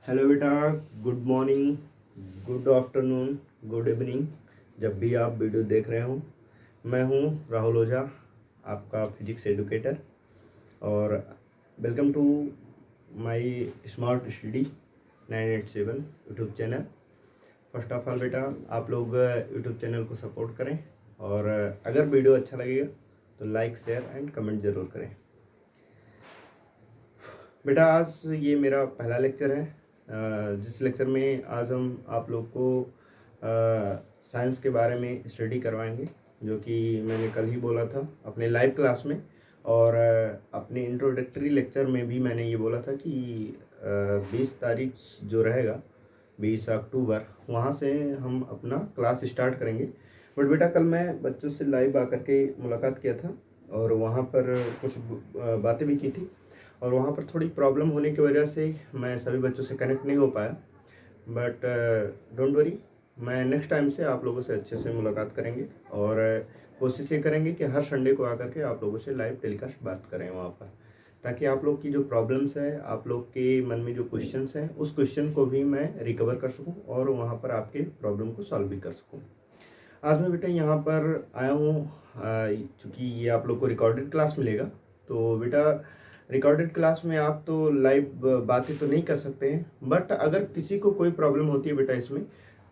Hello बेटा। Good morning, good afternoon, good evening, जब भी आप वीडियो देख रहे हो। मैं हूं राहुल ओझा, आपका फिजिक्स एडुकेटर, और welcome to my smart study 987 YouTube channel. First of all बेटा, आप लोग यूट्यूब चैनल को सपोर्ट करें, और अगर वीडियो अच्छा लगेगा तो लाइक, शेयर एंड कमेंट ज़रूर करें। बेटा, आज ये मेरा पहला लेक्चर है, जिस लेक्चर में आज हम आप लोग को साइंस के बारे में स्टडी करवाएंगे, जो कि मैंने कल ही बोला था अपने लाइव क्लास में, और अपने इंट्रोडक्टरी लेक्चर में भी मैंने ये बोला था कि 20 तारीख जो रहेगा, 20 अक्टूबर, वहाँ से हम अपना क्लास स्टार्ट करेंगे। बट बेटा, कल मैं बच्चों से लाइव आकर के मुलाकात किया था और वहाँ पर कुछ बातें भी की थी, और वहाँ पर थोड़ी प्रॉब्लम होने की वजह से मैं सभी बच्चों से कनेक्ट नहीं हो पाया। बट डोंट वरी, मैं नेक्स्ट टाइम से आप लोगों से अच्छे से मुलाकात करेंगे, और कोशिश ये करेंगे कि हर संडे को आकर के आप लोगों से लाइव टेलीकास्ट बात करें वहाँ पर, ताकि आप लोग की जो प्रॉब्लम्स है, आप लोग के मन में जो क्वेश्चंस हैं, उस क्वेश्चन को भी मैं रिकवर कर सकूँ और वहाँ पर आपके प्रॉब्लम को सॉल्व भी कर सकूँ। आज मैं बेटा यहाँ पर आया हूँ, चूँकि ये आप लोग को रिकॉर्डेड क्लास मिलेगा, तो बेटा रिकॉर्डेड क्लास में आप तो लाइव बातें तो नहीं कर सकते हैं, बट अगर किसी को कोई प्रॉब्लम होती है बेटा इसमें,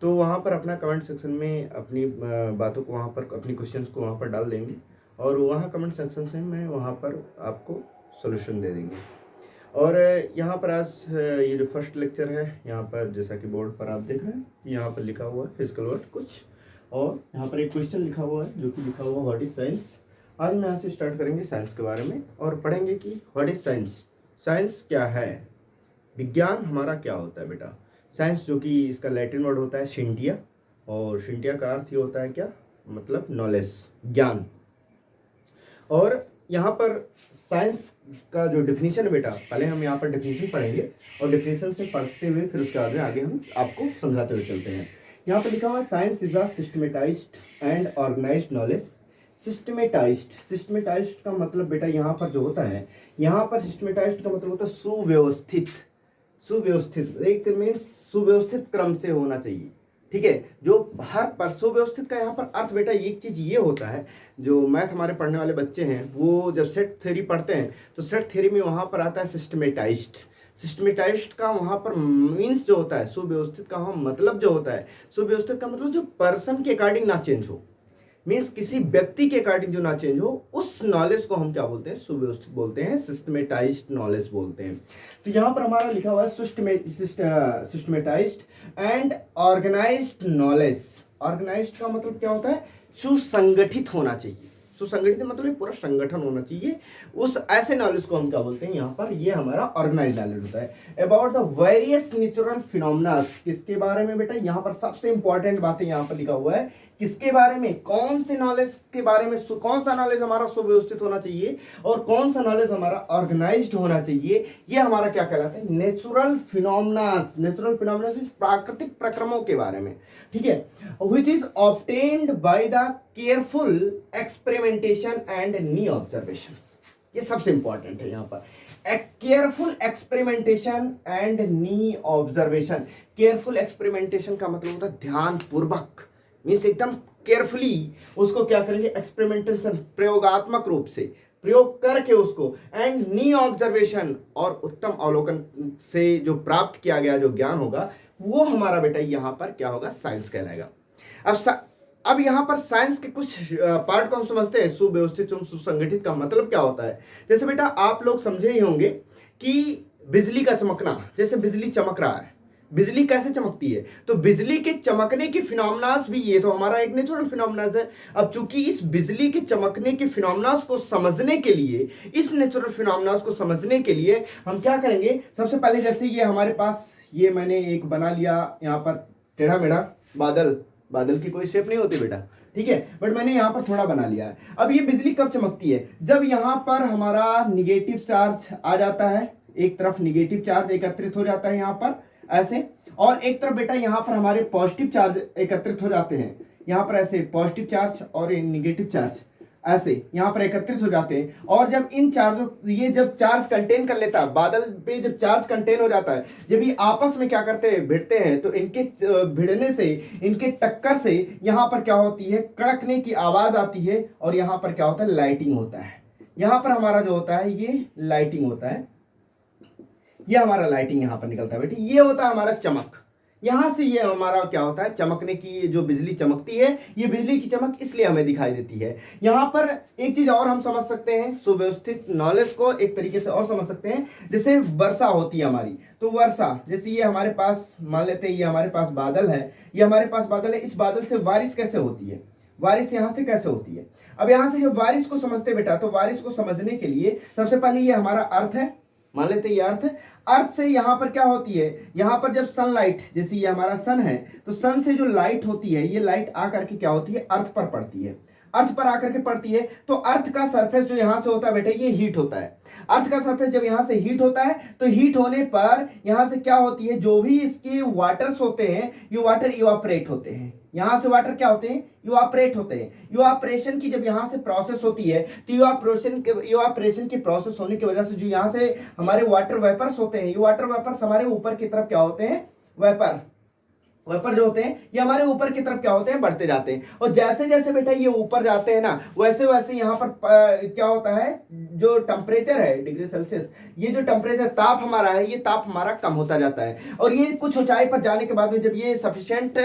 तो वहाँ पर अपना कमेंट सेक्शन में अपनी बातों को, वहाँ पर अपनी क्वेश्चंस को वहाँ पर डाल देंगे, और वहाँ कमेंट सेक्शन से मैं वहाँ पर आपको सोल्यूशन दे देंगे। और यहाँ पर आज ये जो फर्स्ट लेक्चर है, यहाँ पर जैसा कि बोर्ड पर आप देख रहे हैं, यहाँ पर लिखा हुआ है फिजिकल वर्ड कुछ, और यहाँ पर एक क्वेश्चन लिखा हुआ है जो कि लिखा हुआ व्हाट इज साइंस। आज हम यहाँ से स्टार्ट करेंगे साइंस के बारे में, और पढ़ेंगे कि व्हाट इज साइंस, साइंस क्या है, विज्ञान हमारा क्या होता है बेटा। साइंस जो कि इसका लैटिन वर्ड होता है शिंटिया, और शिंटिया का अर्थ ही होता है क्या, मतलब नॉलेज, ज्ञान। और यहाँ पर साइंस का जो डेफिनेशन है बेटा, पहले हम यहाँ पर डेफिनेशन पढ़ेंगे, और डेफिनेशन से पढ़ते हुए फिर उसके बाद में आगे हम आपको समझाते हुए चलते हैं। यहाँ पर लिखा हुआ है science is a systematized and organized knowledge. Systematized का मतलब बेटा यहाँ पर जो होता है, यहाँ पर सिस्टमेटाइज्ड का मतलब होता है सुव्यवस्थित। सुव्यवस्थित एक मीन्स सुव्यवस्थित क्रम से होना चाहिए, ठीक है। जो हर पर सुव्यवस्थित का यहाँ पर अर्थ बेटा एक चीज ये होता है, जो मैथ हमारे पढ़ने वाले बच्चे हैं वो जब सेट थ्योरी पढ़ते हैं, तो सेट थ्योरी में वहाँ पर आता है सिस्टमेटाइज्ड। सिस्टमेटाइज्ड का वहाँ पर मीन्स जो होता है, सुव्यवस्थित का वहाँ मतलब जो होता है, सुव्यवस्थित का मतलब जो पर्सन के अकॉर्डिंग ना चेंज हो, मीन्स किसी व्यक्ति के अकॉर्डिंग जो ना चेंज हो, उस नॉलेज को हम क्या बोलते हैं, सुव्यवस्थित बोलते हैं, सिस्टमेटाइज्ड नॉलेज बोलते हैं। तो यहाँ पर हमारा लिखा हुआ है systematized and organized knowledge. Organized का मतलब क्या होता है, सुसंगठित होना चाहिए। सुसंगठित मतलब पूरा संगठन होना चाहिए, उस ऐसे नॉलेज को हम क्या बोलते हैं यहाँ पर, ये हमारा ऑर्गेनाइज्ड नॉलेज होता है। About the various natural phenomena, किसके बारे में बेटा, यहाँ पर सबसे इंपॉर्टेंट बातें यहाँ पर लिखा हुआ है, किसके बारे में, कौन से नॉलेज के बारे में, कौन सा नॉलेज हमारा सुव्यवस्थित होना चाहिए और कौन सा नॉलेज हमारा ऑर्गेनाइज्ड होना चाहिए, ये हमारा क्या कहलाता है, नेचुरल फिनोमेना। नेचुरल फिनोमेना प्राकृतिक प्रक्रमों के बारे में, ठीक है, which is obtained by the careful experimentation and knee observations. ये सबसे इंपॉर्टेंट है यहाँ पर, careful experimentation and knee observation. Careful experimentation का मतलब होता है ध्यान पूर्वक, मीन्स एकदम केयरफुली उसको क्या करेंगे, एक्सपेरिमेंटेशन, प्रयोगात्मक रूप से प्रयोग करके उसको, एंड नी ऑब्जर्वेशन, और उत्तम अवलोकन से जो प्राप्त किया गया जो ज्ञान होगा, वो हमारा बेटा यहाँ पर क्या होगा, साइंस कहलाएगा। अब यहाँ पर साइंस के कुछ पार्ट को हम समझते हैं। सुव्यवस्थित सुसंगठित का मतलब क्या होता है, जैसे बेटा आप लोग समझे ही होंगे कि बिजली का चमकना, जैसे बिजली चमक रहा है, बिजली कैसे चमकती है, तो बिजली के चमकने की फिनोमेनास भी, ये तो हमारा एक नेचुरल फिनोमेनास है। अब चूंकि इस बिजली के चमकने के फिनोमेनास को समझने के लिए, इस नेचुरल फिनोमेनास को समझने के लिए हम क्या करेंगे, सबसे पहले जैसे ये हमारे पास, ये मैंने एक बना लिया यहाँ पर टेढ़ा मेढ़ा बादल, बादल की कोई शेप नहीं होती बेटा, ठीक है, बट मैंने यहाँ पर थोड़ा बना लिया है। अब ये बिजली कब चमकती है, जब यहाँ पर हमारा निगेटिव चार्ज आ जाता है, एक तरफ निगेटिव चार्ज एकत्रित हो जाता है यहाँ पर ऐसे, और एक तरफ बेटा यहाँ पर हमारे पॉजिटिव चार्ज एकत्रित हो जाते हैं, यहाँ पर ऐसे पॉजिटिव चार्ज और निगेटिव चार्ज ऐसे यहाँ पर एकत्रित हो जाते हैं। और जब इन चार्जों, ये जब चार्ज कंटेन कर लेता है बादल पे, जब चार्ज कंटेन हो जाता है, जब ये आपस में क्या करते हैं, भिड़ते हैं, तो इनके भिड़ने से, इनके टक्कर से यहाँ पर क्या होती है, कड़कने की आवाज आती है और यहाँ पर क्या होता है, लाइटिंग होता है। यहाँ पर हमारा जो होता है ये लाइटिंग होता है, ये हमारा लाइटिंग यहाँ पर निकलता है बेटे। ये होता है हमारा चमक, यहां से ये हमारा क्या होता है, चमकने की, जो बिजली चमकती है, ये बिजली की चमक इसलिए हमें दिखाई देती है। यहां पर एक चीज और हम समझ सकते हैं, सुव्यवस्थित नॉलेज को एक तरीके से और समझ सकते हैं। जैसे वर्षा होती है हमारी, तो वर्षा, जैसे ये हमारे पास मान लेते हैं, ये हमारे पास बादल है, ये हमारे पास बादल है, इस बादल से बारिश कैसे होती है, बारिश यहां से कैसे होती है। अब यहां से जब बारिश को समझते बेटा, तो बारिश को समझने के लिए सबसे पहले ये हमारा अर्थ है, मान लेते हैं ये अर्थ है। अर्थ से यहाँ पर क्या होती है, यहाँ पर जब सनलाइट, जैसे ये हमारा सन है, तो सन से जो लाइट होती है, ये लाइट आकर के क्या होती है, अर्थ पर पड़ती है, अर्थ पर आकर के पड़ती है। तो अर्थ का सरफेस जो यहाँ से होता है बेटे, ये हीट होता है। अर्थ का सरफेस जब यहाँ से हीट होता है, तो हीट होने पर यहाँ से क्या होती है, जो भी इसके वाटर्स होते हैं, ये वाटर इवापरेट होते हैं। यहाँ से वाटर क्या होते हैं, इवापरेट होते हैं। इवापरेशन की जब यहाँ से प्रोसेस होती है, तो इवापरेशन की प्रोसेस होने की वजह से जो यहाँ से हमारे वाटर वेपर्स होते हैं, ये वाटर वेपर्स हमारे ऊपर की तरफ क्या होते हैं, वेपर जो होते हैं, ये हमारे ऊपर की तरफ क्या होते हैं, बढ़ते जाते हैं। और जैसे जैसे बेटा ये ऊपर जाते हैं ना, वैसे वैसे यहाँ पर क्या होता है, जो टेम्परेचर है डिग्री सेल्सियस, ये जो टेम्परेचर, ताप हमारा है, ये ताप हमारा कम होता जाता है। और ये कुछ ऊंचाई पर जाने के बाद में जब ये सफिशिएंट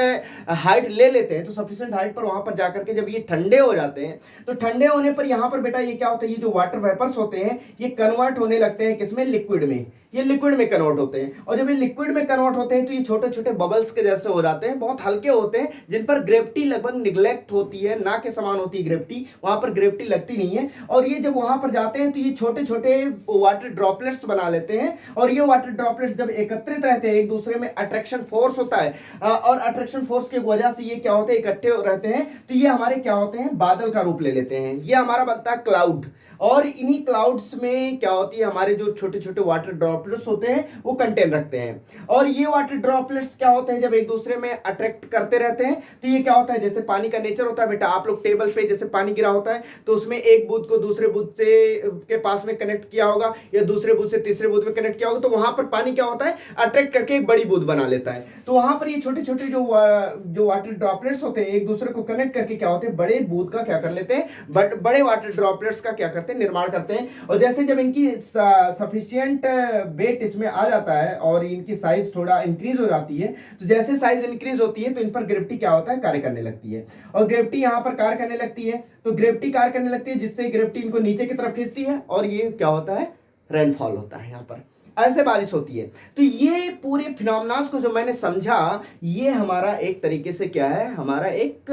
हाइट ले लेते हैं, तो सफिशिएंट हाइट पर वहां पर जाकर के जब ये ठंडे हो जाते हैं, तो ठंडे होने पर यहाँ पर बेटा ये क्या होता है, ये जो वाटर वेपर्स होते हैं, ये कन्वर्ट होने लगते हैं किसमें, लिक्विड में। ये लिक्विड में कन्वर्ट होते हैं। और जब ये लिक्विड में कन्वर्ट होते हैं, तो ये छोटे छोटे बबल्स के जैसे हो जाते हैं, बहुत हल्के होते हैं, जिन पर ग्रेविटी लगभग निग्लेक्ट होती है, ना के समान होती है ग्रेविटी, वहां पर ग्रेविटी लगती नहीं है। और ये जब वहां पर जाते हैं, तो ये छोटे छोटे वाटर ड्रॉपलेट्स बना लेते हैं। और ये वाटर ड्रॉपलेट्स जब एकत्रित रहते हैं एक दूसरे में, अट्रैक्शन फोर्स होता है, और अट्रैक्शन फोर्स की वजह से ये क्या होते हैं, इकट्ठे रहते हैं, तो ये हमारे क्या होते हैं, बादल का रूप ले लेते हैं। ये हमारा बनता है क्लाउड। और इन्हीं क्लाउड्स में क्या होती है, हमारे जो छोटे छोटे वाटर ड्रॉपलेट्स होते हैं, वो कंटेन रखते हैं। और ये वाटर ड्रॉपलेट्स क्या होते हैं, जब एक दूसरे में अट्रैक्ट करते रहते हैं, तो ये क्या होता है, जैसे पानी का नेचर होता है बेटा, आप लोग टेबल पे जैसे पानी गिरा होता है, तो उसमें एक बूंद को दूसरे बूंद से के पास में कनेक्ट किया होगा, या दूसरे बूंद से तीसरे बूंद में कनेक्ट किया होगा, तो वहां पर पानी क्या होता है, अट्रैक्ट करके एक बड़ी बूंद बना लेता है। तो वहां पर ये छोटे छोटे जो वाटर ड्रॉपलेट्स होते हैं, एक दूसरे को कनेक्ट करके क्या होते हैं, बड़े बूंद का क्या कर लेते हैं, बड़े वाटर ड्रॉपलेट्स का क्या करते हैं, निर्माण करते हैं। और जैसे जब इनकी सफिशिएंट वेट इसमें आ जाता है और इनकी साइज थोड़ा इंक्रीज हो जाती है, तो जैसे साइज इंक्रीज होती है, तो इन पर ग्रेविटी क्या होता है, कार्य करने लगती है। और ग्रेविटी यहां पर कार्य करने लगती है, तो ग्रेविटी कार्य करने लगती है, जिससे ग्रेविटी इनको नीचे की तरफ खींचती है, और ये क्या होता है, रेनफॉल होता है, यहाँ पर ऐसे बारिश होती है। तो ये पूरे फिनोमेनॉन्स को जो मैंने समझा, ये हमारा एक तरीके से क्या है, हमारा एक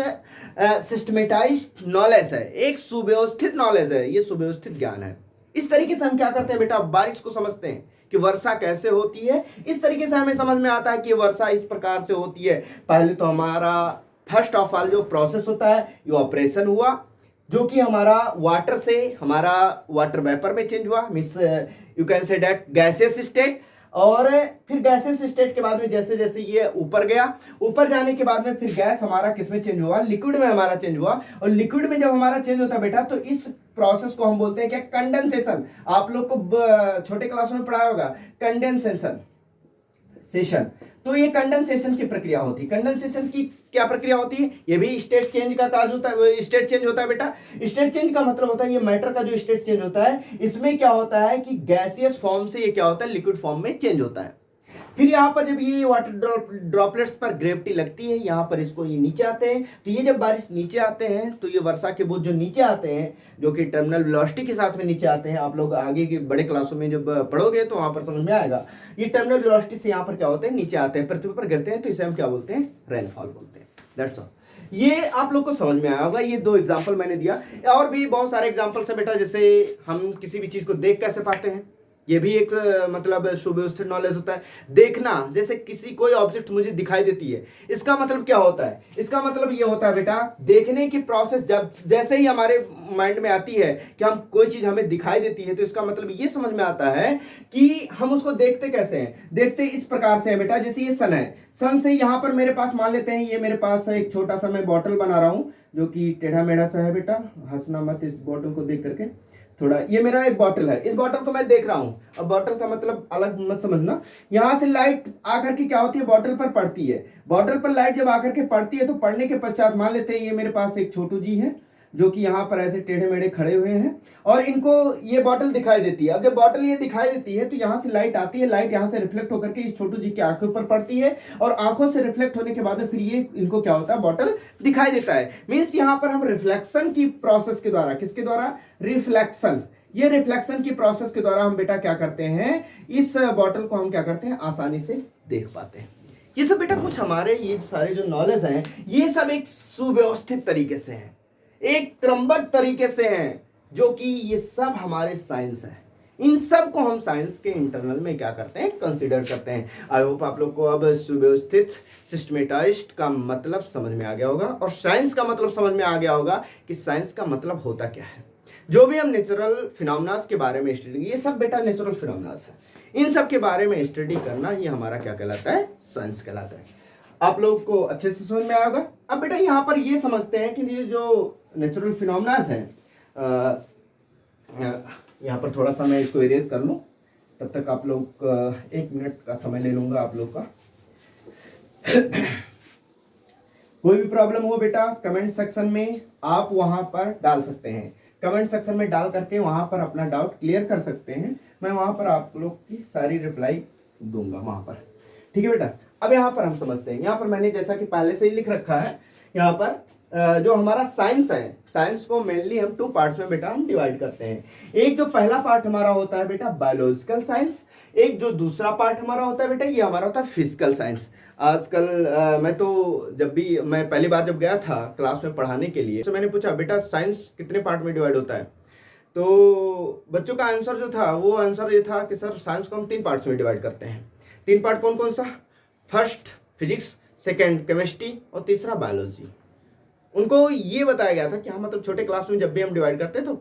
सिस्टमेटाइज्ड नॉलेज है, एक सुव्यवस्थित नॉलेज है, ये सुव्यवस्थित ज्ञान है। इस तरीके से हम क्या करते हैं बेटा, बारिश को समझते हैं कि वर्षा कैसे होती है। इस तरीके से हमें समझ में आता है कि वर्षा इस प्रकार से होती है। पहले तो हमारा फर्स्ट ऑफ ऑल जो प्रोसेस होता है, ये ऑपरेशन हुआ, जो कि हमारा वाटर से हमारा वाटर वेपर में चेंज हुआ, means you can say that gaseous state. और फिर गैसियस स्टेट के बाद में जैसे जैसे ये ऊपर गया, ऊपर जाने के बाद में फिर गैस हमारा किस में चेंज हुआ, लिक्विड में हमारा चेंज हुआ। और लिक्विड में जब हमारा चेंज होता है बेटा, तो इस प्रोसेस को हम बोलते हैं क्या, कंडेंसेशन। आप लोग को छोटे क्लास में पढ़ाया होगा कंडेंसेशन सेशन। तो ये कंडेंसेशन की प्रक्रिया होती है। कंडेंसेशन की क्या प्रक्रिया होती है, ये भी स्टेट चेंज का काज होता है, स्टेट चेंज होता है बेटा। स्टेट चेंज का मतलब होता है, ये मैटर का जो स्टेट चेंज होता है, इसमें क्या होता है कि गैसियस फॉर्म से ये क्या होता है, लिक्विड फॉर्म में चेंज होता है। फिर यहाँ पर जब ये वाटर ड्रॉपलेट्स पर ग्रेविटी लगती है, यहाँ पर इसको ये नीचे आते हैं, तो ये जब बारिश नीचे आते हैं, तो ये वर्षा के बूंद जो नीचे आते हैं, जो कि टर्मिनल वेलोसिटी के साथ में नीचे आते हैं, आप लोग आगे के बड़े क्लासों में जब पढ़ोगे तो वहां पर समझ में आएगा। ये टर्मिनल वेलोसिटी से यहाँ पर क्या होते हैं, नीचे आते हैं, पृथ्वी पर गिरते हैं, तो इसे हम क्या बोलते हैं, रेनफॉल बोलते हैं। That's all. ये आप लोग को समझ में आया होगा। ये 2 एग्जाम्पल मैंने दिया, और भी बहुत सारे एग्जाम्पल्स हैं बेटा। जैसे हम किसी भी चीज को देख कैसे पाते हैं, ये भी एक मतलब सुव्यवस्थित नॉलेज होता है। देखना, जैसे किसी कोई ऑब्जेक्ट मुझे दिखाई देती है, इसका मतलब क्या होता है? इसका मतलब ये होता है बेटा, देखने की प्रोसेस जब जैसे ही हमारे माइंड में आती है कि हम कोई चीज हमें दिखाई देती है, तो इसका मतलब ये समझ में आता है कि हम उसको देखते कैसे हैं। देखते इस प्रकार से है बेटा, जैसे ये सन है, सन से यहां पर मेरे पास मान लेते हैं, ये मेरे पास एक छोटा सा मैं बॉटल बना रहा हूं जो कि टेढ़ा मेढ़ा सा है। बेटा हंसना मत इस बॉटल को देख करके, थोड़ा, ये मेरा एक बॉटल है, इस बॉटल को मैं देख रहा हूं। अब बॉटल का मतलब अलग मत समझना, यहां से लाइट आकर के क्या होती है, बॉटल पर पड़ती है। बॉटल पर लाइट जब आकर के पड़ती है, तो पड़ने के पश्चात मान लेते हैं ये मेरे पास एक छोटू जी है जो कि यहाँ पर ऐसे टेढ़े मेढ़े खड़े हुए हैं, और इनको ये बॉटल दिखाई देती है। अब जब बॉटल ये दिखाई देती है, तो यहाँ से लाइट आती है, लाइट यहाँ से रिफ्लेक्ट होकर के इस छोटू जी की आंखों पर पड़ती है, और आंखों से रिफ्लेक्ट होने के बाद फिर ये इनको क्या होता है, बॉटल दिखाई देता है। मीन्स यहाँ पर हम रिफ्लेक्शन की प्रोसेस के द्वारा, किसके द्वारा, रिफ्लेक्शन, ये रिफ्लेक्शन की प्रोसेस के द्वारा हम बेटा क्या करते हैं, इस बॉटल को हम क्या करते हैं, आसानी से देख पाते हैं। ये सब बेटा कुछ हमारे ये सारे जो नॉलेज हैं, ये सब एक सुव्यवस्थित तरीके से हैं, एक क्रमबद्ध तरीके से हैं, जो कि ये सब हमारे साइंस है। इन सब को हम साइंस के इंटरनल में क्या करते हैं, कंसीडर करते हैं। आई होप आप लोग को अब सुव्यवस्थित सिस्टमेटाइज्ड का मतलब समझ में आ गया होगा, और साइंस का मतलब समझ में आ गया होगा कि साइंस का मतलब होता क्या है। जो भी हम नेचुरल फिनोमेनास के बारे में स्टडी, ये सब बेटा नेचुरल फिनोमेनास है, इन सब के बारे में स्टडी करना ये हमारा क्या कहलाता है, साइंस कहलाता है। आप लोग को अच्छे से समझ में आएगा। अब बेटा यहाँ पर ये समझते हैं कि ये जो नेचुरल फिनोमेनास है, यहाँ पर थोड़ा सा मैं इसको इरेज कर लूँ, तब तक आप लोग 1 मिनट का समय ले लूंगा आप लोग का। कोई भी प्रॉब्लम हो बेटा कमेंट सेक्शन में आप वहां पर डाल सकते हैं, कमेंट सेक्शन में डाल करके वहां पर अपना डाउट क्लियर कर सकते हैं। मैं वहां पर आप लोग की सारी रिप्लाई दूंगा वहां पर, ठीक है बेटा। अब यहाँ पर हम समझते हैं, यहाँ पर मैंने जैसा कि पहले से ही लिख रखा है, यहाँ पर जो हमारा साइंस है, साइंस को मेनली हम 2 पार्ट्स में बेटा हम डिवाइड करते हैं। एक जो पहला पार्ट हमारा होता है बेटा बायोलॉजिकल साइंस, एक जो दूसरा पार्ट हमारा होता है बेटा ये हमारा होता है फिजिकल साइंस। आजकल मैं तो जब भी मैं पहली बार जब गया था क्लास में पढ़ाने के लिए, तो मैंने पूछा बेटा साइंस कितने पार्ट में डिवाइड होता है, तो बच्चों का आंसर जो था वो आंसर ये था कि सर साइंस को हम 3 पार्ट्स में डिवाइड करते हैं। 3 पार्ट कौन कौन सा, फर्स्ट फिजिक्स, सेकेंड केमिस्ट्री और तीसरा बायोलॉजी। उनको ये बताया गया था कि हाँ मतलब छोटे क्लास में जब भी हम डिवाइड करते हैं तो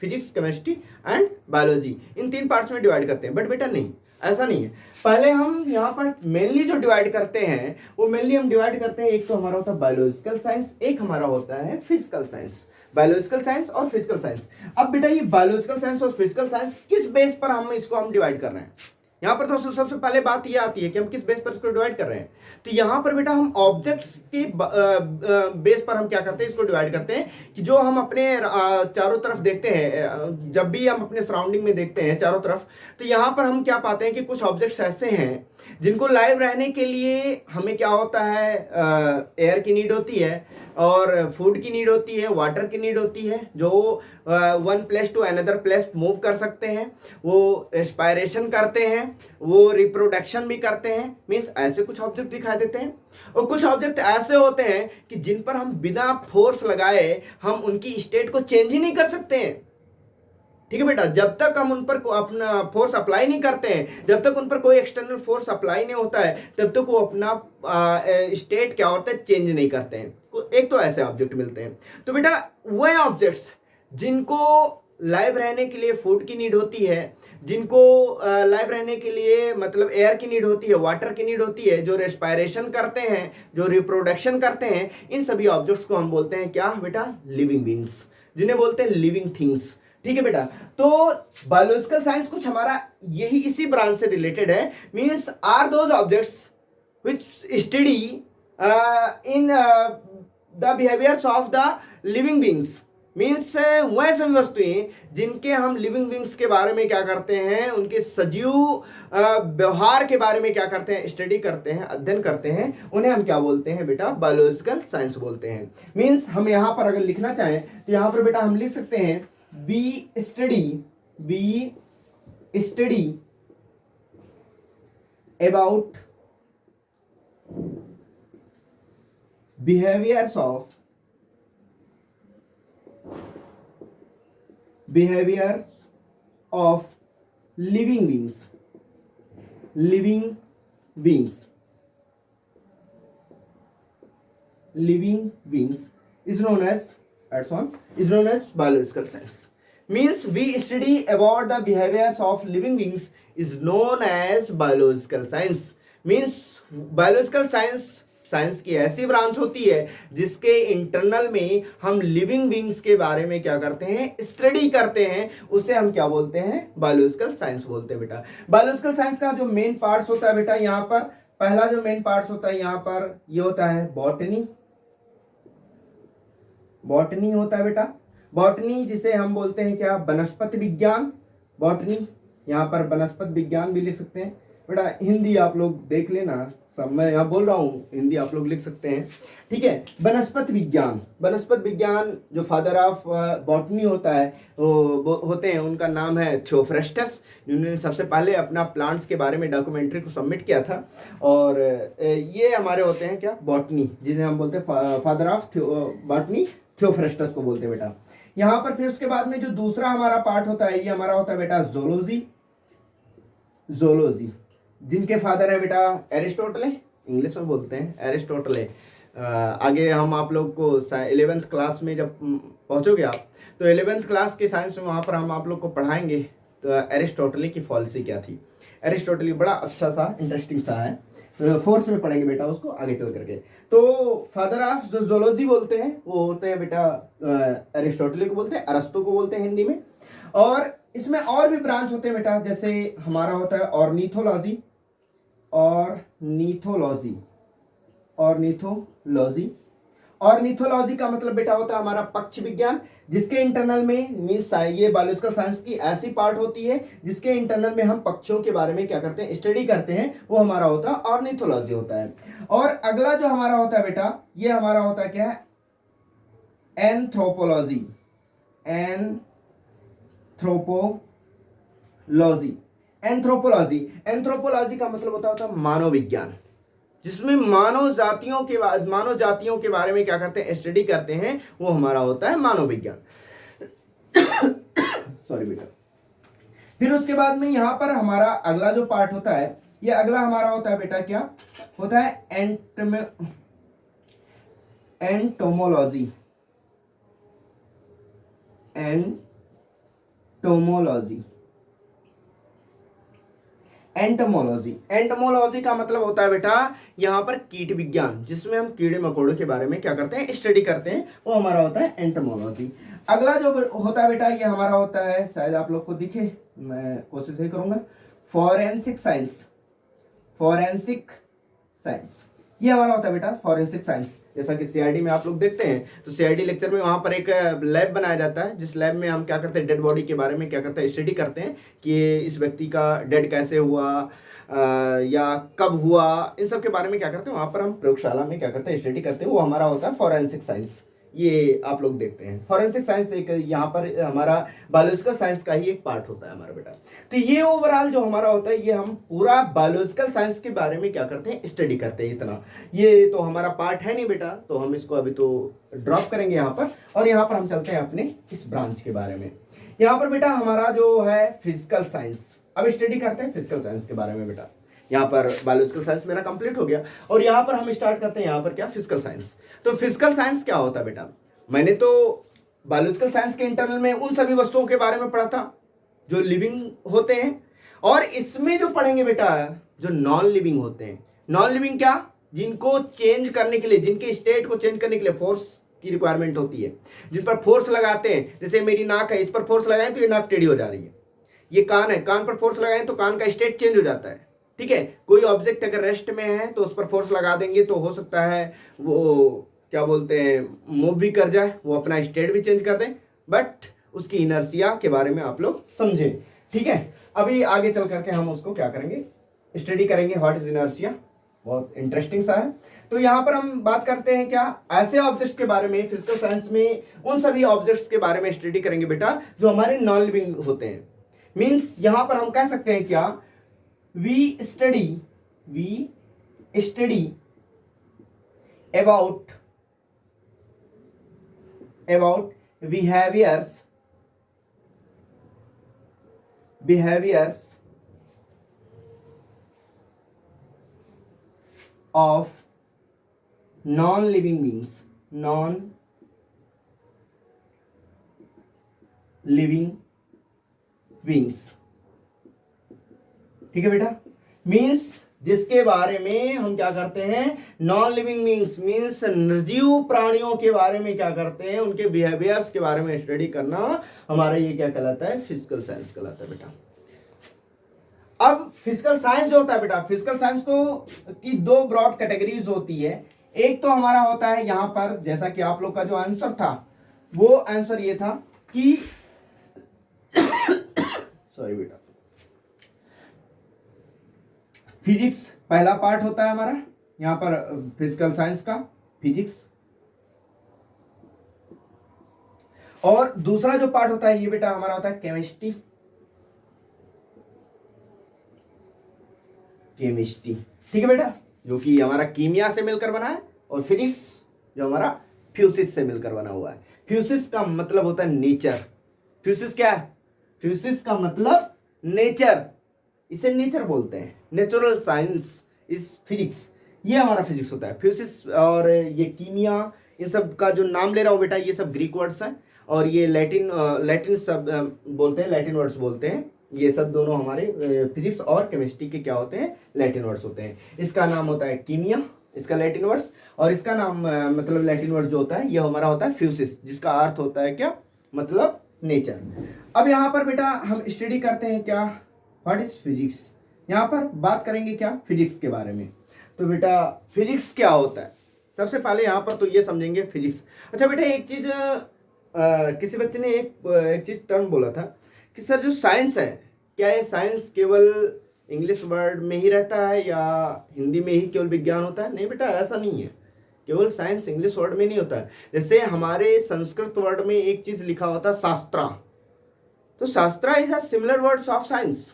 physics, chemistry and biology in 3 parts में डिवाइड करते हैं। बट बेटा नहीं, ऐसा नहीं है। पहले हम यहाँ पर मेनली जो डिवाइड करते हैं वो मेनली हम डिवाइड करते हैं, एक तो हमारा होता है बायोलॉजिकल साइंस, एक हमारा होता है फिजिकल साइंस। बायोलॉजिकल साइंस और फिजिकल साइंस। अब बेटा ये बायोलॉजिकल साइंस और फिजिकल साइंस किस बेस पर हम इसको डिवाइड कर रहे हैं, यहाँ पर तो सबसे पहले बात ये आती है कि हम किस बेस पर इसको डिवाइड कर रहे हैं। तो यहाँ पर बेटा हम ऑब्जेक्ट्स के बेस पर हम क्या करते हैं, इसको डिवाइड करते हैं कि जो हम अपने चारों तरफ देखते हैं, जब भी हम अपने सराउंडिंग में देखते हैं चारों तरफ, तो यहाँ पर हम क्या पाते हैं कि कुछ ऑब्जेक्ट्स ऐसे हैं जिनको लाइव रहने के लिए हमें क्या होता है, एयर की नीड होती है, और फूड की नीड होती है, वाटर की नीड होती है, जो one place to another place move कर सकते हैं, वो रेस्पायरेशन करते हैं, वो रिप्रोडक्शन भी करते हैं। मीन्स ऐसे कुछ ऑब्जेक्ट दिखाई देते हैं, और कुछ ऑब्जेक्ट ऐसे होते हैं कि जिन पर हम बिना फोर्स लगाए हम उनकी स्टेट को चेंज ही नहीं कर सकते हैं। ठीक है बेटा, जब तक हम उन पर अपना फोर्स अप्लाई नहीं करते हैं, जब तक उन पर कोई एक्सटर्नल फोर्स अप्लाई नहीं होता है, तब तक वो अपना स्टेट क्या होता है, चेंज नहीं करते हैं। एक तो ऐसे ऑब्जेक्ट मिलते हैं। तो बेटा वह ऑब्जेक्ट्स जिनको लाइव रहने के लिए फूड की नीड होती है, जिनको लाइव रहने के लिए मतलब एयर की नीड होती है, वाटर की नीड होती है, जो रेस्पायरेशन करते हैं, जो रिप्रोडक्शन करते हैं, इन सभी ऑब्जेक्ट्स को हम बोलते हैं क्या बेटा, लिविंग बींग्स, जिन्हें बोलते हैं लिविंग थिंग्स। ठीक है बेटा, तो बायोलॉजिकल साइंस कुछ हमारा यही इसी ब्रांच से रिलेटेड है। Means are those objects which study in the behaviours of the living beings. Means वह सभी वस्तुएं जिनके हम लिविंग बींग्स के बारे में क्या करते हैं, उनके सजीव व्यवहार के बारे में क्या करते हैं, स्टडी करते हैं, अध्ययन करते हैं, उन्हें हम क्या बोलते हैं बेटा, बायोलॉजिकल साइंस बोलते हैं। मीन्स हम यहाँ पर अगर लिखना चाहें तो यहाँ पर बेटा हम लिख सकते हैं we study about behaviors of living beings, living beings, living beings is known as, adds on, is known as biological science. Means we study about the behaviors of living beings is known as biological science. Means biological science science की ऐसी branch होती है जिसके internal में हम living beings के बारे में क्या करते हैं, स्टडी करते हैं, उसे हम क्या बोलते हैं, बायोलॉजिकल साइंस बोलते हैं बेटा। बायोलॉजिकल साइंस का जो मेन पार्ट्स होता है बेटा, यहाँ पर पहला जो मेन पार्ट्स होता है यहाँ पर ये होता है बॉटनी, बॉटनी होता है बेटा। बॉटनी जिसे हम बोलते हैं क्या, वनस्पति विज्ञान, बॉटनी, यहाँ पर वनस्पति विज्ञान भी लिख सकते हैं बेटा। हिंदी आप लोग देख लेना, सब मैं यहाँ बोल रहा हूँ, हिंदी आप लोग लिख सकते हैं, ठीक है। वनस्पति विज्ञान, वनस्पति विज्ञान जो फादर ऑफ बॉटनी होता है वो होते हैं, उनका नाम है थियोफ्रेस्टस, जिन्होंने सबसे पहले अपना प्लांट्स के बारे में डॉक्यूमेंट्री को सबमिट किया था। और ये हमारे होते हैं क्या, बॉटनी, जिन्हें हम बोलते हैं फादर ऑफ बॉटनी, थियोफ्रेस्टस को बोलते हैं बेटा। यहाँ पर फिर उसके बाद में जो दूसरा हमारा पार्ट होता है, ये हमारा होता है बेटा जोलॉजी, जोलॉजी जिनके फादर है बेटा एरिस्टोटल, इंग्लिश में बोलते हैं एरिस्टोटल। आगे हम आप लोग को 11th क्लास में जब पहुंचोगे आप, तो 11th क्लास के साइंस में वहाँ पर हम आप लोग को पढ़ाएंगे तो एरिस्टोटल की पॉलिसी क्या थी। एरिस्टोटल बड़ा अच्छा सा इंटरेस्टिंग सा है, फोर्थ में पढ़ेंगे बेटा उसको आगे चल करके। तो फादर ऑफ जो जोलॉजी बोलते हैं वो होते हैं बेटा एरिस्टोटल को बोलते हैं, अरस्तु को बोलते हैं हिंदी में। और इसमें और भी ब्रांच होते हैं बेटा, जैसे हमारा होता है ऑर्निथोलॉजी, ऑर्निथोलॉजी, ऑर्निथोलॉजी, ऑर्निथोलॉजी का मतलब बेटा होता है हमारा पक्षी विज्ञान, जिसके इंटरनल में मीन्स ये बायोलॉजिकल साइंस की ऐसी पार्ट होती है जिसके इंटरनल में हम पक्षियों के बारे में क्या करते हैं, स्टडी करते हैं, वो हमारा होता है ऑर्निथोलॉजी होता है। और अगला जो हमारा होता है बेटा, ये हमारा होता है क्या है, एंथ्रोपोलॉजी, एंथ्रोपोलॉजी, एंथ्रोपोलॉजी, एंथ्रोपोलॉजी का मतलब होता है मानव विज्ञान, जिसमें मानव जातियों के बारे में क्या करते हैं, स्टडी करते हैं, वो हमारा होता है मानव विज्ञान। सॉरी बेटा। फिर उसके बाद में यहाँ पर हमारा अगला जो पार्ट होता है, ये अगला हमारा होता है बेटा क्या होता है, एंटोमोलॉजी, एंटोमोलॉजी, एंटोमोलॉजी, एंटोमोलॉजी का मतलब होता है बेटा यहाँ पर कीट विज्ञान, जिसमें हम कीड़े मकोड़ों के बारे में क्या करते हैं, स्टडी करते हैं, वो हमारा होता है एंटोमोलॉजी। अगला जो होता है बेटा, ये हमारा होता है, शायद आप लोग को दिखे, मैं कोशिश ही करूंगा, फॉरेंसिक साइंस, फॉरेंसिक साइंस, ये हमारा होता है बेटा फॉरेंसिक साइंस। जैसा कि सीआईडी में आप लोग देखते हैं, तो सीआईडी लेक्चर में वहाँ पर एक लैब बनाया जाता है, जिस लैब में हम क्या करते हैं, डेड बॉडी के बारे में क्या करते हैं, स्टडी करते हैं कि इस व्यक्ति का डेड कैसे हुआ या कब हुआ, इन सब के बारे में क्या करते हैं, वहाँ पर हम प्रयोगशाला में क्या करते हैं, स्टडी करते हैं, वो हमारा होता है फॉरेंसिक साइंस। ये आप लोग देखते हैं फॉरेंसिक साइंस एक यहाँ पर हमारा बायोलॉजिकल साइंस का ही एक पार्ट होता है हमारा बेटा। तो ये ओवरऑल जो हमारा होता है, ये हम पूरा बायोलॉजिकल साइंस के बारे में क्या करते हैं, स्टडी करते हैं। इतना ये तो हमारा पार्ट है नहीं बेटा, तो हम इसको अभी तो ड्रॉप करेंगे यहाँ पर, और यहाँ पर हम चलते हैं अपने इस ब्रांच के बारे में। यहाँ पर बेटा हमारा जो है फिजिकल साइंस, अब स्टडी करते हैं फिजिकल साइंस के बारे में बेटा। यहाँ पर बायोलॉजिकल साइंस मेरा कंप्लीट हो गया, और यहाँ पर हम स्टार्ट करते हैं यहाँ पर क्या, फिजिकल साइंस। तो फिजिकल साइंस क्या होता है बेटा, मैंने तो बायोलॉजिकल साइंस के इंटरनल में उन सभी वस्तुओं के बारे में पढ़ा था जो लिविंग होते हैं, और इसमें जो पढ़ेंगे बेटा जो नॉन लिविंग होते हैं। नॉन लिविंग क्या, जिनको चेंज करने के लिए, जिनके स्टेट को चेंज करने के लिए फोर्स की रिक्वायरमेंट होती है, जिन पर फोर्स लगाते हैं। जैसे मेरी नाक है, इस पर फोर्स लगाएं तो ये नाक टेढ़ी हो जा रही है। ये कान है, कान पर फोर्स लगाएं तो कान का स्टेट चेंज हो जाता है, ठीक है। कोई ऑब्जेक्ट अगर रेस्ट में है तो उस पर फोर्स लगा देंगे तो हो सकता है वो क्या बोलते हैं, मूव भी कर जाए, वो अपना स्टेट भी चेंज कर दें, बट उसकी इनर्शिया के बारे में आप लोग समझें, ठीक है। अभी आगे चल करके हम उसको क्या करेंगे, स्टडी करेंगे, व्हाट इज इनर्शिया, बहुत इंटरेस्टिंग सा है। तो यहाँ पर हम बात करते हैं क्या, ऐसे ऑब्जेक्ट्स के बारे में, फिजिकल साइंस में उन सभी ऑब्जेक्ट्स के बारे में स्टडी करेंगे बेटा जो हमारे नॉन लिविंग होते हैं। मीन्स यहाँ पर हम कह सकते हैं क्या, we study about behaviors behaviours of non living beings, non living beings. ठीक है बेटा, मीन्स जिसके बारे में हम क्या करते हैं, नॉन लिविंग बींग्स मीन्स निर्जीव प्राणियों के बारे में क्या करते हैं, उनके बिहेवियर्स के बारे में स्टडी करना हमारा ये क्या कहलाता है, फिजिकल साइंस कहलाता है बेटा। अब फिजिकल साइंस जो होता है बेटा, फिजिकल साइंस को की दो ब्रॉड कैटेगरीज होती है। एक तो हमारा होता है यहां पर, जैसा कि आप लोग का जो आंसर था वो आंसर ये था कि सॉरी बेटा, फिजिक्स पहला पार्ट होता है हमारा यहां पर फिजिकल साइंस का, फिजिक्स। और दूसरा जो पार्ट होता है ये बेटा हमारा होता है केमिस्ट्री, केमिस्ट्री। ठीक है बेटा, जो कि हमारा कीमिया से मिलकर बना है, और फिजिक्स जो हमारा फ्यूसिस से मिलकर बना हुआ है। फ्यूसिस का मतलब होता है नेचर। फ्यूसिस क्या है, फ्यूसिस का मतलब नेचर, इसे नेचर बोलते हैं, नेचुरल साइंस इज फिजिक्स। ये हमारा फिजिक्स होता है फ्यूसिस। और ये कीमिया, इन सब का जो नाम ले रहा हूं बेटा ये सब ग्रीक वर्ड्स हैं, और ये लैटिन सब बोलते हैं, लैटिन वर्ड्स बोलते हैं। ये सब दोनों हमारे फिजिक्स और केमिस्ट्री के क्या होते हैं, लैटिन वर्ड्स होते हैं। इसका नाम होता है कीमिया, इसका लैटिन वर्ड्स, और इसका नाम मतलब लैटिन वर्ड जो होता है ये हमारा होता है फ्यूसिस, जिसका अर्थ होता है क्या, मतलब नेचर। अब यहाँ पर बेटा हम स्टडी करते हैं क्या, व्हाट इज फिजिक्स। यहाँ पर बात करेंगे क्या, फिजिक्स के बारे में। तो बेटा फिजिक्स क्या होता है, सबसे पहले यहाँ पर तो ये समझेंगे फिजिक्स। अच्छा बेटा एक चीज किसी बच्चे ने एक चीज टर्म बोला था कि सर जो साइंस है, क्या ये साइंस केवल इंग्लिश वर्ड में ही रहता है या हिंदी में ही केवल विज्ञान होता है। नहीं बेटा, ऐसा नहीं है, केवल साइंस इंग्लिश वर्ड में नहीं होता है। जैसे हमारे संस्कृत वर्ड में एक चीज लिखा होता है शास्त्रा, तो शास्त्रा is a similar words of science.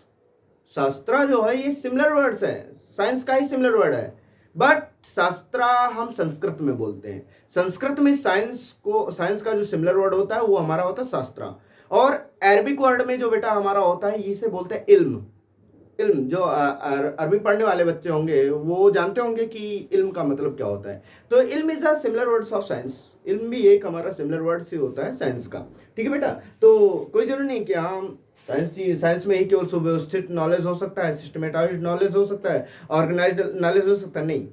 शास्त्रा जो है ये सिमिलर वर्ड्स है, साइंस का ही सिमिलर वर्ड है, बट शास्त्रा हम संस्कृत में बोलते हैं। संस्कृत में साइंस का जो सिमिलर वर्ड होता है वो हमारा होता है शास्त्रा। और अरबिक वर्ड में जो बेटा हमारा होता है इसे बोलते हैं इल्म। इल्म जो अरबी पढ़ने वाले बच्चे होंगे वो जानते होंगे कि इल्म का मतलब क्या होता है। तो इल्म is a similar words of science, इल्म भी एक हमारा सिमिलर वर्ड से होता है साइंस का। ठीक है बेटा, तो कोई जरूरी नहीं कि हम साइंस में ही केवल सुव्यवस्थित नॉलेज हो सकता है, सिस्टमेटाइज्ड नॉलेज हो सकता है, ऑर्गेनाइज्ड नॉलेज हो सकता है। नहीं,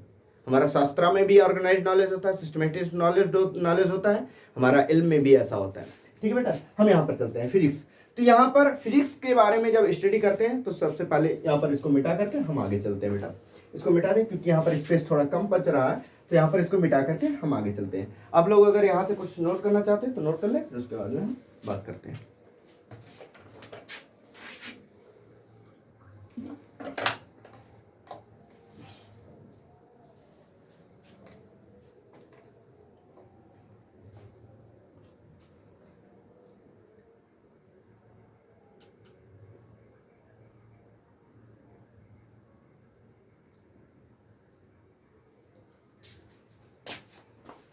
हमारा शास्त्रा में भी ऑर्गेनाइज्ड नॉलेज होता है, सिस्टमेटिक नॉलेज होता है, हमारा इल्म में भी ऐसा होता है। ठीक है बेटा, हम यहाँ पर चलते हैं फिजिक्स। तो यहाँ पर फिजिक्स के बारे में जब स्टडी करते हैं तो सबसे पहले यहाँ पर इसको मिटा करके हम आगे चलते हैं बेटा। इसको मिटा दें क्योंकि यहाँ पर स्पेस थोड़ा कम बच रहा है, तो यहाँ पर इसको मिटा करके हम आगे चलते हैं। आप लोग अगर यहाँ से कुछ नोट करना चाहते हैं तो नोट कर लें, फिर उसके बाद में हम बात करते हैं।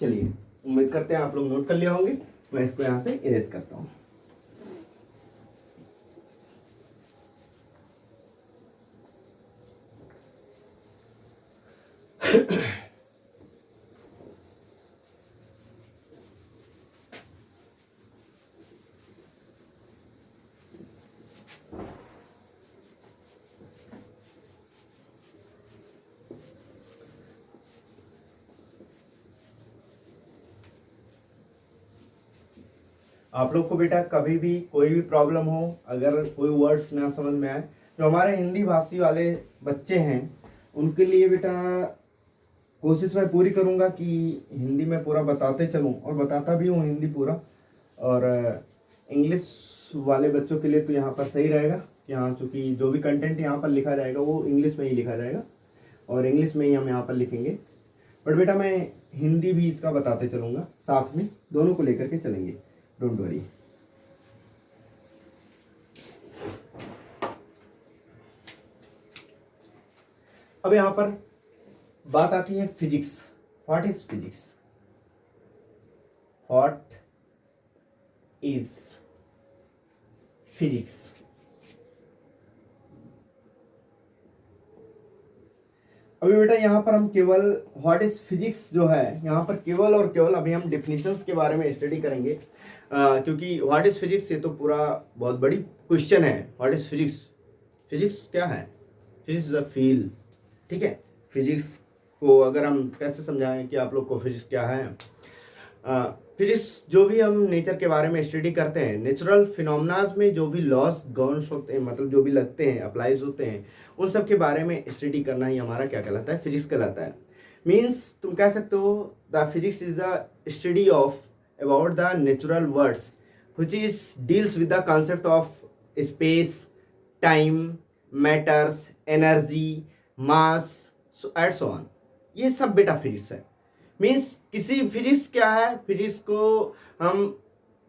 चलिए, उम्मीद करते हैं आप लोग नोट कर लिए होंगे। मैं इसको यहाँ से इरेज करता हूँ। आप लोग को बेटा कभी भी कोई भी प्रॉब्लम हो, अगर कोई वर्ड्स ना समझ में आए, जो हमारे हिंदी भाषी वाले बच्चे हैं उनके लिए बेटा कोशिश मैं पूरी करूंगा कि हिंदी में पूरा बताते चलूं, और बताता भी हूं हिंदी पूरा। और इंग्लिश वाले बच्चों के लिए तो यहाँ पर सही रहेगा कि हाँ, चूँकि जो भी कंटेंट यहाँ पर लिखा जाएगा वो इंग्लिश में ही लिखा जाएगा, और इंग्लिश में ही हम यहाँ पर लिखेंगे। बट बेटा मैं हिंदी भी इसका बताते चलूँगा, साथ में दोनों को लेकर के चलेंगे, डोंट वरी। अब यहां पर बात आती है physics. What is physics, what is physics. अभी बेटा यहाँ पर हम केवल व्हाट इज फिजिक्स जो है, यहाँ पर केवल और केवल अभी हम डिफिनीशंस के बारे में स्टडी करेंगे, क्योंकि व्हाट इज फिजिक्स ये तो पूरा बहुत बड़ी क्वेश्चन है। व्हाट इज फिजिक्स, फिजिक्स क्या है? फिजिक्स इज अ फील्ड, ठीक है। फिजिक्स को अगर हम कैसे समझाएं कि आप लोग को फिजिक्स क्या है? फिजिक्स जो भी हम नेचर के बारे में स्टडी करते हैं, नेचुरल फिनोमेनाज में जो भी लॉस गवर्न्स होते हैं, मतलब जो भी लगते हैं, अप्लाइज होते हैं, उन सब के बारे में स्टडी करना ही हमारा क्या कहलाता है? फिजिक्स कहलाता है। मीन्स तुम कह सकते हो the physics is the study of about the natural words which is deals with the concept of space, time, matters, energy, mass, and so on। ये सब बेटा फिजिक्स है। मीन्स किसी फिजिक्स क्या है? फिजिक्स को हम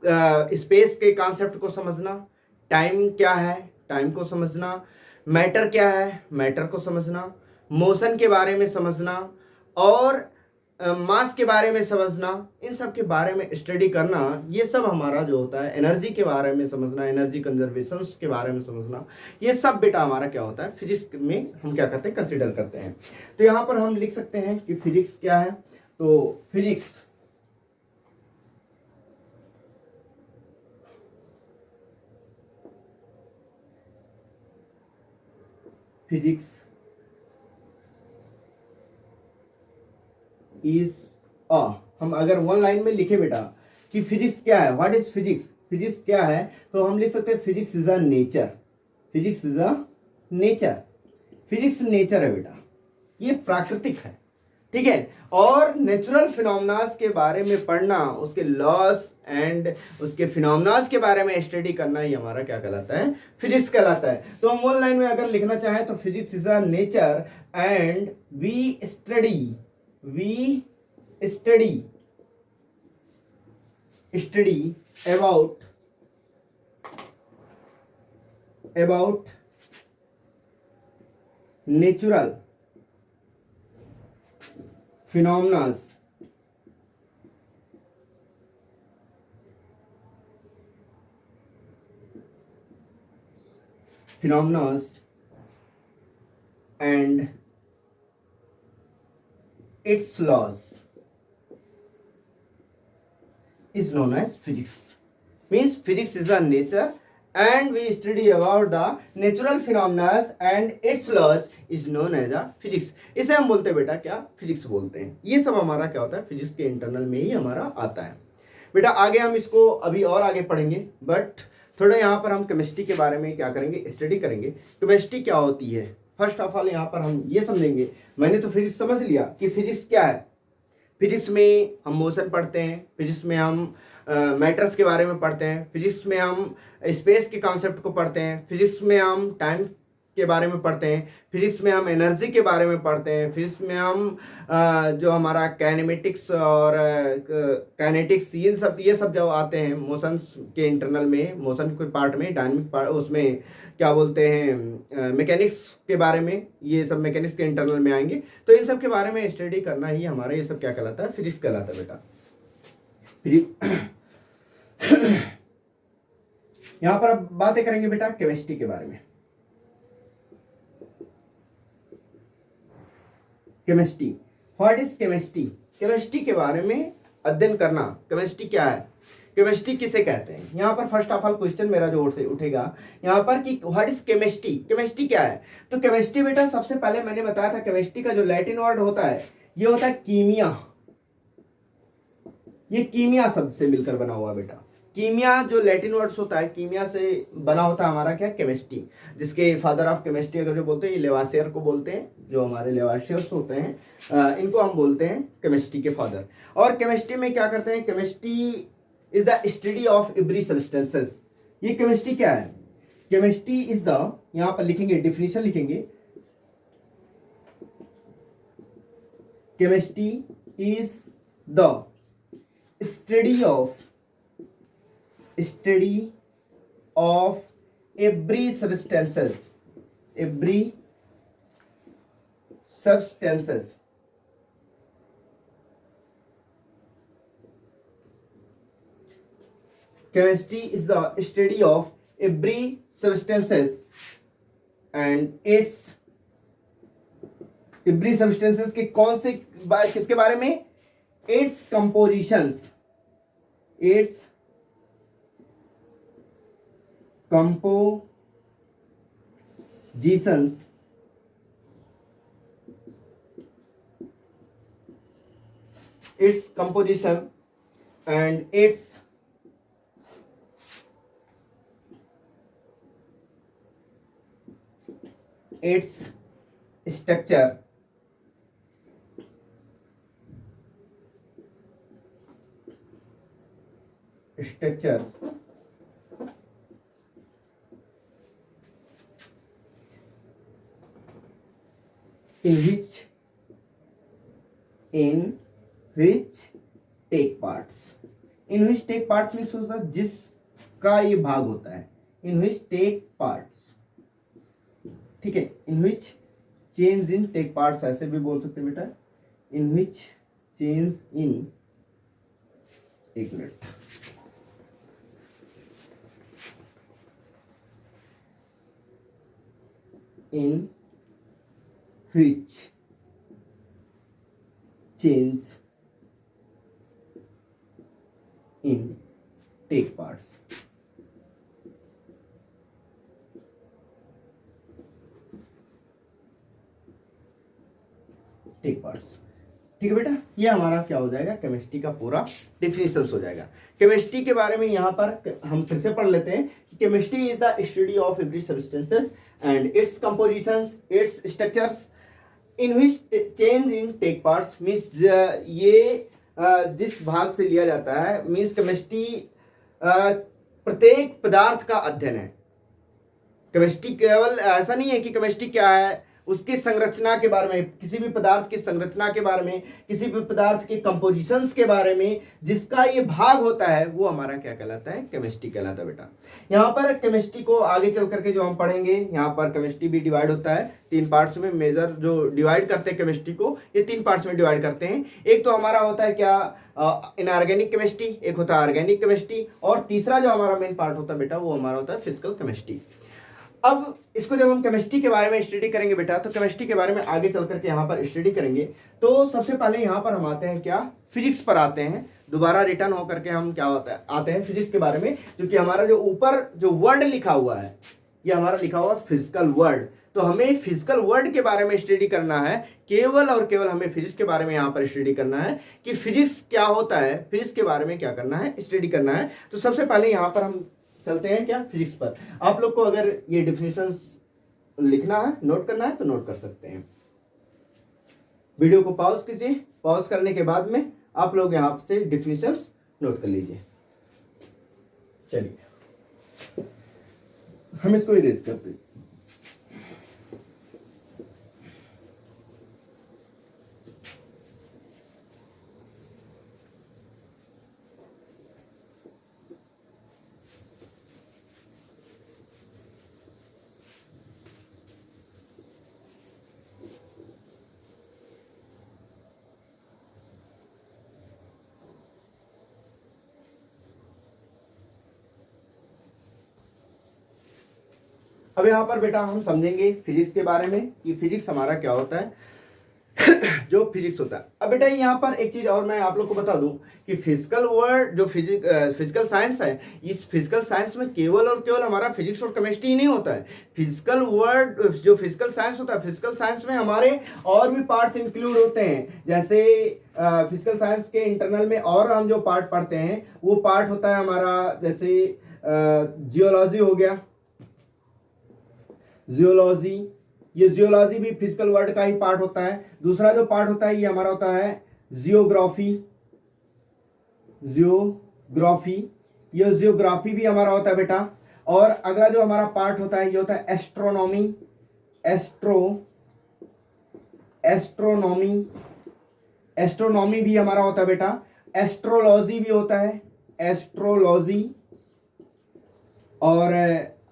स्पेस के कॉन्सेप्ट को समझना, टाइम क्या है, टाइम को समझना, मैटर क्या है, मैटर को समझना, मोशन के बारे में समझना, और मास के बारे में समझना, इन सब के बारे में स्टडी करना, ये सब हमारा जो होता है। एनर्जी के बारे में समझना, एनर्जी कंजर्वेशन के बारे में समझना, ये सब बेटा हमारा क्या होता है? फिजिक्स में हम क्या करते हैं? कंसिडर करते हैं। तो यहाँ पर हम लिख सकते हैं कि फिजिक्स क्या है। तो फिजिक्स फिजिक्स इज हम अगर वन लाइन में लिखे बेटा कि फिजिक्स क्या है, व्हाट इज फिजिक्स, फिजिक्स क्या है, तो हम लिख सकते हैं physics is a nature. Physics is a nature, physics nature है बेटा, ये प्राकृतिक है, ठीक है। और नेचुरल फिनोमेनास के बारे में पढ़ना, उसके लॉस एंड उसके फिनोमेनास के बारे में स्टडी करना ही हमारा क्या कहलाता है? फिजिक्स कहलाता है। तो हम वन लाइन में अगर लिखना चाहें तो physics is a nature and we study about natural phenomena and its laws is known as physics। Means physics is a nature and we study about the natural phenomena and its laws is known as a physics। इसे हम बोलते हैं बेटा क्या? Physics बोलते हैं। ये सब हमारा क्या होता है? फिजिक्स के इंटरनल में ही हमारा आता है बेटा। आगे हम इसको अभी और आगे पढ़ेंगे, बट थोड़ा यहाँ पर हम केमिस्ट्री के बारे में क्या करेंगे? स्टडी करेंगे। केमिस्ट्री क्या होती है? फर्स्ट ऑफ ऑल यहाँ पर हम ये समझेंगे। मैंने तो फिजिक्स समझ लिया कि फिजिक्स क्या है। फिजिक्स में हम मोशन पढ़ते हैं, फिजिक्स में हम मैटर्स के बारे में पढ़ते हैं, फिजिक्स में हम स्पेस के कॉन्सेप्ट को पढ़ते हैं, फिजिक्स में हम टाइम के बारे में पढ़ते हैं, फिजिक्स में हम एनर्जी के बारे में पढ़ते हैं, फिजिक्स में हम जो हमारा काइनेमेटिक्स और काइनेटिक्स ये सब जो आते हैं मोशंस के इंटरनल में, मोशन के पार्ट में, डायनामिक पार्ट, उसमें क्या बोलते हैं मैकेनिक्स के बारे में, ये सब मैकेनिक्स के इंटरनल में आएंगे। तो इन सब के बारे में स्टडी करना ही हमारा ये सब क्या कहलाता है? फिजिक्स कहलाता है बेटा। यहां पर अब बातें करेंगे बेटा केमिस्ट्री के बारे में। Chemistry, what is chemistry? Chemistry के बारे में अध्ययन करना। केमिस्ट्री क्या है? केमिस्ट्री किसे कहते हैं? यहाँ पर फर्स्ट ऑफ ऑल क्वेश्चन मेरा जो उठेगा यहाँ पर कि व्हाट इज केमिस्ट्री? केमिस्ट्री क्या है? तो केमिस्ट्री बेटा सबसे पहले मैंने बताया था केमिस्ट्री का जो लैटिन वर्ड होता है ये होता है कीमिया। ये कीमिया शब्द से मिलकर बना हुआ बेटा। कीमिया जो लैटिन वर्ड्स होता है, कीमिया से बना होता है हमारा क्या? केमिस्ट्री। जिसके फादर ऑफ केमिस्ट्री अगर जो बोलते हैं, ये लेवासियर को बोलते हैं, जो हमारे लेवासियर्स होते हैं इनको हम बोलते हैं केमिस्ट्री के फादर। और केमिस्ट्री में क्या करते हैं? Chemistry is the study of every substances. ये केमिस्ट्री क्या है? केमिस्ट्री इज द, यहाँ पर लिखेंगे डिफिनीशन लिखेंगे, chemistry is the study of every substances chemistry is the study of every substances and its every substances के कौन से किसके बारे में? It's compositions, it's compositions its composition and its structure, structures in which take parts, in which take parts में सोचता जिसका ये भाग होता है, in which take parts, ठीक है, in which change in take parts ऐसे भी बोल सकते हैं बेटा, in which change in, एक मिनट, in which change in take parts, take parts, ठीक है बेटा। ये हमारा क्या हो जाएगा? केमिस्ट्री का पूरा डिफिनेशन हो जाएगा। केमिस्ट्री के बारे में यहाँ पर हम फिर से पढ़ लेते हैं कि chemistry is the study of every substances and its compositions, its structures in which change in take parts. Means ये जिस भाग से लिया जाता है, मीन्स केमिस्ट्री प्रत्येक पदार्थ का अध्ययन है। केमिस्ट्री केवल ऐसा नहीं है कि केमिस्ट्री क्या है, उसकी संरचना के बारे में, किसी भी पदार्थ की संरचना के बारे में, किसी भी पदार्थ के कंपोजिशंस के बारे में जिसका ये भाग होता है वो हमारा क्या कहलाता है? केमिस्ट्री कहलाता है बेटा। यहाँ पर केमिस्ट्री को आगे चल करके जो हम पढ़ेंगे, यहाँ पर केमिस्ट्री भी डिवाइड होता है तीन पार्ट्स में। मेजर जो डिवाइड करते हैं केमिस्ट्री को, ये तीन पार्ट्स में डिवाइड करते हैं। एक तो हमारा होता है क्या? इनऑर्गेनिक केमिस्ट्री, एक होता है ऑर्गेनिक केमिस्ट्री, और तीसरा जो हमारा मेन पार्ट होता है बेटा वो हमारा होता है फिजिकल केमिस्ट्री। अब इसको जब हम केमिस्ट्री के बारे में स्टडी करेंगे बेटा, तो केमिस्ट्री के बारे में आगे चल करके यहाँ पर स्टडी करेंगे, तो सबसे पहले यहाँ पर हम आते हैं क्या? फिजिक्स पर आते हैं। दोबारा रिटर्न होकर के हम क्या होता है आते हैं फिजिक्स के बारे में, क्योंकि हमारा जो ऊपर जो वर्ड लिखा हुआ है ये हमारा लिखा हुआ फिजिकल वर्ड, तो हमें फिजिकल वर्ड के बारे में स्टडी करना है। केवल और केवल हमें फिजिक्स के बारे में यहाँ पर स्टडी करना है कि फिजिक्स क्या होता है, फिजिक्स के बारे में क्या करना है, स्टडी करना है। तो सबसे पहले यहाँ पर हम चलते हैं क्या? फिजिक्स पर। आप लोग को अगर ये डिफिनेशंस लिखना है, नोट करना है तो नोट कर सकते हैं। वीडियो को पॉज कीजिए, पॉज करने के बाद में आप लोग यहाँ से डिफिनेशंस नोट कर लीजिए। चलिए हम इसको इरेज करते हैं। अब यहाँ पर बेटा हम समझेंगे फिजिक्स के बारे में कि फिजिक्स हमारा क्या होता है जो फिजिक्स होता है। अब बेटा यहाँ पर एक चीज और मैं आप लोग को बता दूं कि फिजिकल वर्ड जो फिजिकल साइंस है, इस फिजिकल साइंस में केवल और केवल हमारा फिजिक्स और केमिस्ट्री ही नहीं होता है। फिजिकल वर्ड जो फिजिकल साइंस होता है, फिजिकल साइंस में हमारे और भी पार्ट्स इंक्लूड होते हैं। जैसे फिजिकल साइंस के इंटरनल में और हम जो पार्ट पढ़ते हैं वो पार्ट होता है हमारा, जैसे जियोलॉजी हो गया, जियोलॉजी, ये जियोलॉजी भी फिजिकल वर्ड का ही पार्ट होता है। दूसरा जो पार्ट होता है ये हमारा होता है जियोग्राफी, जियोग्राफी, ये जियोग्राफी भी हमारा होता है बेटा। और अगला जो हमारा पार्ट होता है ये होता है एस्ट्रोनॉमी, एस्ट्रोनॉमी, एस्ट्रोनॉमी भी हमारा होता है बेटा। एस्ट्रोलॉजी भी होता है, एस्ट्रोलॉजी। और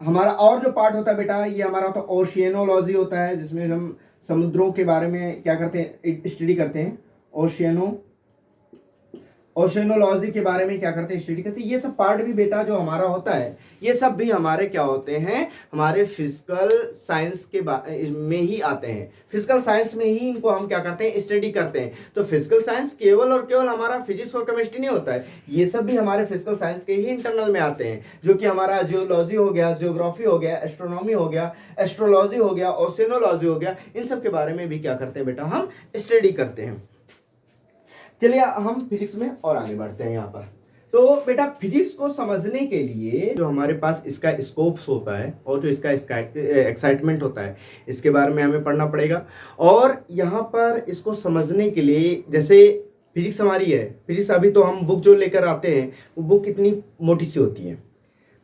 हमारा और जो पार्ट होता है बेटा ये हमारा होता है ओशियनोलॉजी होता है, जिसमें हम समुद्रों के बारे में क्या करते हैं, स्टडी करते हैं। ओशेनोलॉजी के बारे में क्या करते हैं, स्टडी करते हैं। ये सब पार्ट भी बेटा जो हमारा होता है, ये सब भी हमारे क्या होते हैं, हमारे फिजिकल साइंस के में ही आते हैं। फिजिकल साइंस में ही इनको हम क्या करते हैं, स्टडी करते हैं। तो फिजिकल साइंस केवल और केवल हमारा फिजिक्स और केमिस्ट्री नहीं होता है, ये सब भी हमारे फिजिकल साइंस के ही इंटरनल में आते हैं, जो कि हमारा जियोलॉजी हो गया, जियोग्राफी हो गया, एस्ट्रोनॉमी हो गया, एस्ट्रोलॉजी हो गया, ओशेनोलॉजी हो गया। इन सब के बारे में भी क्या करते हैं बेटा, हम स्टडी करते हैं। चलिए हम फिजिक्स में और आगे बढ़ते हैं यहाँ पर। तो बेटा फिजिक्स को समझने के लिए जो हमारे पास इसका स्कोप्स होता है और जो इसका एक्साइटमेंट होता है, इसके बारे में हमें पढ़ना पड़ेगा। और यहाँ पर इसको समझने के लिए, जैसे फिजिक्स हमारी है, फिजिक्स अभी तो हम बुक जो लेकर आते हैं वो बुक कितनी मोटी सी होती है,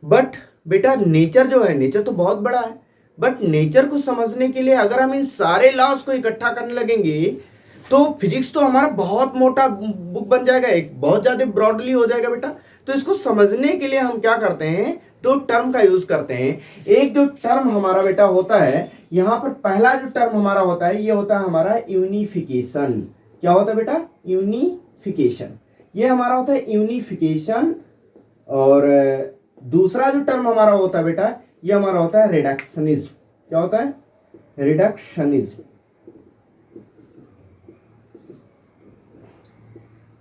बट बेटा नेचर जो है, नेचर तो बहुत बड़ा है, बट नेचर को समझने के लिए अगर हम इन सारे लॉज को इकट्ठा करने लगेंगे तो फिजिक्स तो हमारा बहुत मोटा बुक बन जाएगा, एक बहुत ज्यादा ब्रॉडली हो जाएगा बेटा। तो इसको समझने के लिए हम क्या करते हैं, दो टर्म का यूज करते हैं। एक जो टर्म हमारा बेटा होता है, यहां पर पहला जो टर्म हमारा होता है, ये होता है हमारा यूनिफिकेशन। क्या होता है बेटा, यूनिफिकेशन। ये हमारा होता है यूनिफिकेशन। और दूसरा जो टर्म हमारा होता है बेटा, ये हमारा होता है रिडक्शनिज्म। क्या होता है, रिडक्शनिज्म।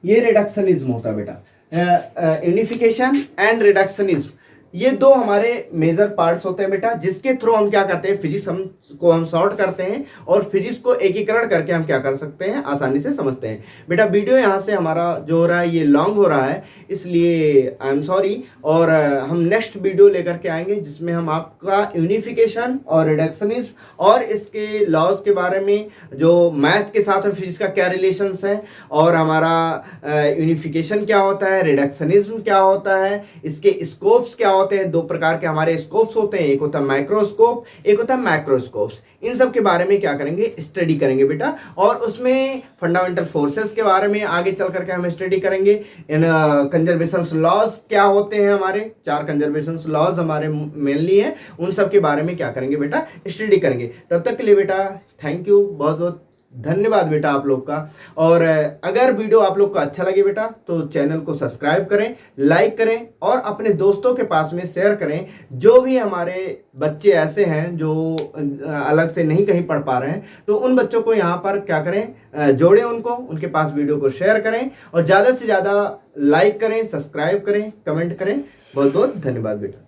ये रिडक्शनिज्म होता है बेटा। यूनिफिकेशन एंड रिडक्शनिज्म, ये दो हमारे मेजर पार्ट्स होते हैं बेटा, जिसके थ्रू हम क्या करते हैं, फिजिक्स हम सॉर्ट करते हैं और फिजिक्स को एकीकरण करके हम क्या कर सकते हैं, आसानी से समझते हैं। बेटा वीडियो यहाँ से हमारा जो हो रहा है ये लॉन्ग हो रहा है, इसलिए आई एम सॉरी। और हम नेक्स्ट वीडियो लेकर के आएंगे जिसमें हम आपका यूनिफिकेशन और रिडक्शनिज्म और इसके लॉज के बारे में, जो मैथ के साथ फिजिक्स का क्या रिलेशंस है, और हमारा यूनिफिकेशन क्या होता है, रिडक्शनिज्म क्या होता है, इसके स्कोप्स क्या होते हैं। दो प्रकार के हमारे स्कोप्स होते हैं, एक होता है माइक्रोस्कोप, एक होता है मैक्रोस्कोप्स। इन सब के बारे में क्या करेंगे, स्टडी करेंगे बेटा। और उसमें फंडामेंटल फोर्सेस के बारे में आगे चल करके हम स्टडी करेंगे। इन कंजर्वेशन लॉज क्या होते हैं, हमारे 4 कंजर्वेशन लॉज हमारे मेनली हैं, उन सब के बारे में क्या करेंगे बेटा, स्टडी करेंगे। तब तक के लिए बेटा थैंक यू, बहुत बहुत धन्यवाद बेटा आप लोग का। और अगर वीडियो आप लोग को अच्छा लगे बेटा तो चैनल को सब्सक्राइब करें, लाइक करें और अपने दोस्तों के पास में शेयर करें। जो भी हमारे बच्चे ऐसे हैं जो अलग से नहीं कहीं पढ़ पा रहे हैं, तो उन बच्चों को यहाँ पर क्या करें, जोड़ें उनको, उनके पास वीडियो को शेयर करें और ज़्यादा से ज़्यादा लाइक करें, सब्सक्राइब करें, कमेंट करें। बहुत बहुत धन्यवाद बेटा।